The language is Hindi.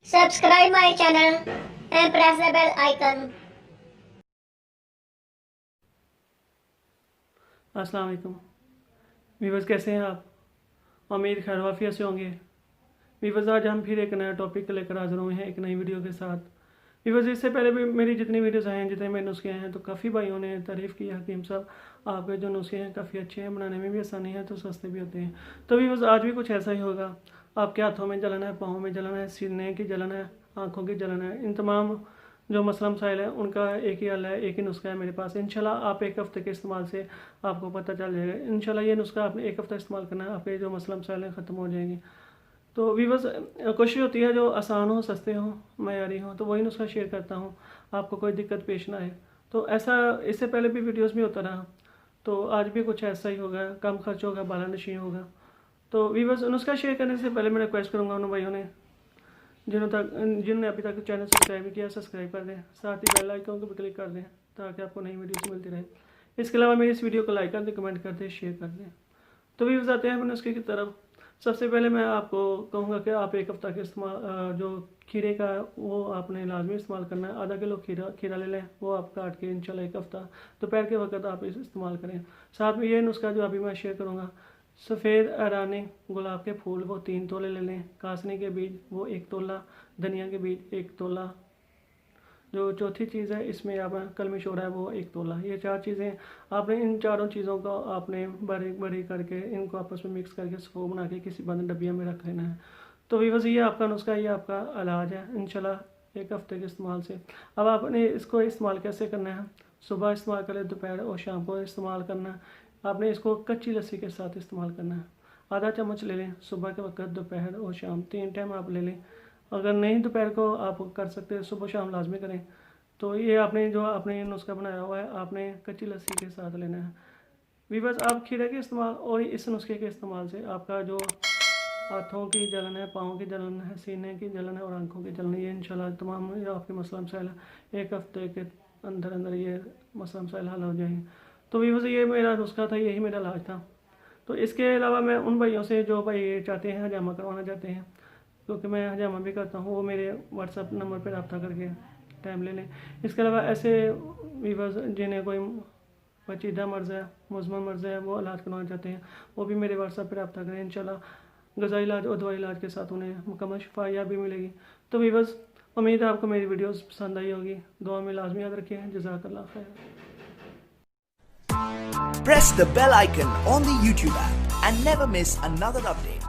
Subscribe my channel and press the bell icon. अस्सलाम वालेकुम व्यूवर्स, कैसे हैं आप? उम्मीद खैर वाफिया से होंगे। व्यूवर्स, आज हम फिर एक नया टॉपिक लेकर हाजिर हुए हैं एक नई वीडियो के साथ। व्यूवर्स, इससे पहले भी मेरी जितनी वीडियोस आए हैं, जितने मेरे नुस्खे हैं, तो काफ़ी भाइयों ने तारीफ़ की हकीम साहब आपके जो नुस्खे हैं काफ़ी अच्छे हैं, बनाने में भी आसानी है, तो सस्ते भी होते हैं। तो व्यूवर्स, आज भी कुछ ऐसा ही होगा। आपके हाथों में जलन है, पाँव में जलन है, सीने की जलन है, आँखों की जलन है, इन तमाम जो मसला मसाइल है उनका एक ही हल है, एक ही नुस्खा है मेरे पास। इंशाल्लाह आप एक हफ़्ते के इस्तेमाल से आपको पता चल जाएगा। इंशाल्लाह ये नुस्खा आपने एक हफ़्ता इस्तेमाल करना है, आपके जो मसला मसाइल हैं ख़त्म हो जाएंगे। तो व्यूवर्स, कोशिश होती है जो आसान हो, सस्ते हो, मयारी हो, तो वही नुस्खा शेयर करता हूँ, आपको कोई दिक्कत पेश ना आए। तो ऐसा इससे पहले भी वीडियोस में होता रहा, तो आज भी कुछ ऐसा ही होगा, कम खर्च होगा, बाला नशी होगा। तो व्यूवर्स, नुस्खा शेयर करने से पहले मैं रिक्वेस्ट करूँगा उन भाइयों ने जिन्होंने अभी तक चैनल सब्सक्राइब नहीं किया, सब्सक्राइब कर दें, साथ ही बेल आइकन को भी क्लिक कर दें ताकि आपको नई वीडियोस मिलती रहे। इसके अलावा मेरी इस वीडियो को लाइक कर दें, कमेंट कर दें, शेयर कर दें। तो व्यूवर्स, आते हैं अपने नुस्खे की तरफ। सबसे पहले मैं आपको कहूँगा कि आप एक हफ़्ता के इस्तेमाल जो खीरे का वो आपने लाजमी इस्तेमाल करना है। आधा किलो खीरा ले लें, वो आप काट के इंशाल्लाह एक हफ़्ता दोपहर के वक्त आप इस्तेमाल करें। साथ में ये नुस्खा जो अभी मैं शेयर करूँगा, सफ़ेद अराने गुलाब के फूल वो 3 तोले ले लें, कासनी के बीज वो 1 तोला, धनिया के बीज 1 तोला, जो चौथी चीज़ है इसमें आप कलमी शोरा है वो 1 तोला। ये 4 चीज़ें आपने, इन चारों चीज़ों को आपने बारीक बारीक करके इनको आपस में मिक्स करके सफ़ो बना के किसी बंद डब्बिया में रख लेना है। तो व्यूअर्स, ये आपका नुस्खा, ये आपका इलाज है इंशाल्लाह एक हफ़्ते के इस्तेमाल से। अब आपने इसको इस्तेमाल कैसे करना है? सुबह इस्तेमाल करें, दोपहर और शाम को इस्तेमाल करना है। आपने इसको कच्ची लस्सी के साथ इस्तेमाल करना है। आधा चम्मच ले लें सुबह के वक्त, दोपहर और शाम 3 टाइम आप ले लें। अगर नहीं दोपहर को आप कर सकते हैं, सुबह शाम लाजमी करें। तो ये आपने जो आपने नुस्खा बनाया हुआ है, आपने कच्ची लस्सी के साथ लेना है। व्यूअर्स, आप खीरे के इस्तेमाल और इस नुस्खे के इस्तेमाल से आपका जो हाथों की जलन है, पाँव की जलन है, सीने की जलन है और आँखों की जलन, ये इंशाल्लाह तमाम जो आपके मसला मसाइल एक हफ्ते के अंदर अंदर ये मसला मसाइल हल हो जाएंगे। तो व्यूअर्स, ये मेरा नुस्खा था, यही मेरा इलाज था। तो इसके अलावा मैं उन भाइयों से जो भाई चाहते हैं हजामा करवाना चाहते हैं, क्योंकि मैं हजामा भी करता हूँ, वो मेरे व्हाट्सअप नंबर पर रब्ता करके टाइम ले लें। इसके अलावा ऐसे व्यूअर्स जिन्हें कोई पेचीदा मर्ज़ है, मुज़म्मन मर्ज़ है, वो इलाज करवाना चाहते हैं, वो भी मेरे व्हाट्सएप पर रब्ता करें। इंशाल्लाह गज़ाई इलाज और दवाई इलाज के साथ उन्हें मुकम्मल शिफा भी मिलेगी। तो व्यूअर्स, उम्मीद है आपको मेरी वीडियोस पसंद आई होगी। दुआ में लाजमी याद रखें। जज़ाकल्लाह खैर। Press the bell icon on the YouTube app and never miss another update.